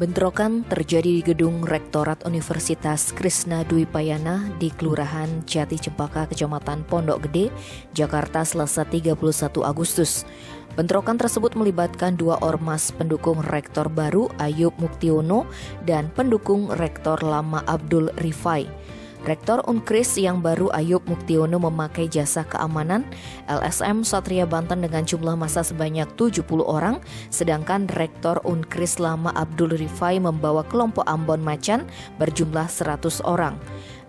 Bentrokan terjadi di gedung Rektorat Universitas Krishna Dwi Payana di Kelurahan Jati Cempaka, Kecamatan Pondok Gede, Jakarta, Selasa 31 Agustus. Bentrokan tersebut melibatkan dua ormas pendukung rektor baru Ayub Muktiono dan pendukung rektor lama Abdul Rifai. Rektor Unkris yang baru Ayub Muktiono memakai jasa keamanan LSM Satria Banten dengan jumlah massa sebanyak 70 orang, sedangkan Rektor Unkris lama Abdul Rifai membawa kelompok Ambon Macan berjumlah 100 orang.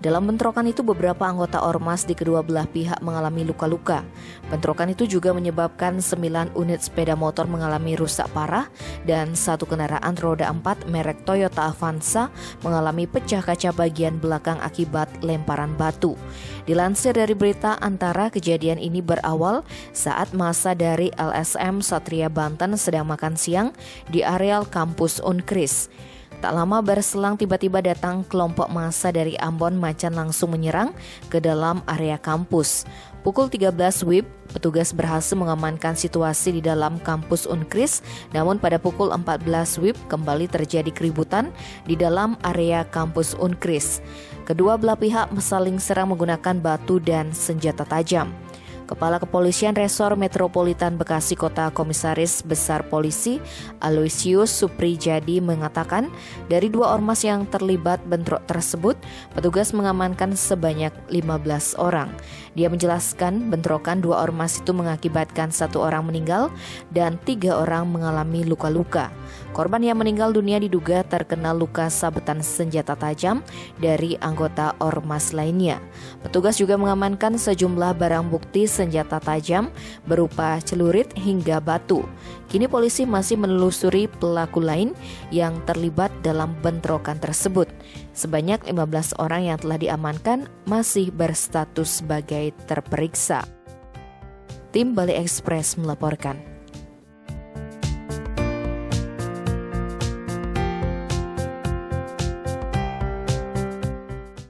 Dalam bentrokan itu beberapa anggota ormas di kedua belah pihak mengalami luka-luka. Bentrokan itu juga menyebabkan 9 unit sepeda motor mengalami rusak parah dan satu kendaraan roda 4 merek Toyota Avanza mengalami pecah kaca bagian belakang akibat lemparan batu. Dilansir dari berita Antara, kejadian ini berawal saat massa dari LSM Satria Banten sedang makan siang di areal kampus Unkris. Tak lama berselang tiba-tiba datang kelompok massa dari Ambon Macan langsung menyerang ke dalam area kampus. Pukul 13 WIB, petugas berhasil mengamankan situasi di dalam kampus Unkris, namun pada pukul 14 WIB kembali terjadi keributan di dalam area kampus Unkris. Kedua belah pihak saling serang menggunakan batu dan senjata tajam. Kepala Kepolisian Resor Metropolitan Bekasi Kota Komisaris Besar Polisi Aloysius Suprijadi mengatakan dari dua ormas yang terlibat bentrok tersebut, petugas mengamankan sebanyak 15 orang. Dia menjelaskan bentrokan dua ormas itu mengakibatkan 1 orang meninggal dan 3 orang mengalami luka-luka. Korban yang meninggal dunia diduga terkena luka sabetan senjata tajam dari anggota ormas lainnya. Petugas juga mengamankan sejumlah barang bukti senjata tajam berupa celurit hingga batu. Kini polisi masih menelusuri pelaku lain yang terlibat dalam bentrokan tersebut. Sebanyak 15 orang yang telah diamankan masih berstatus sebagai terperiksa. Tim Bali Express melaporkan.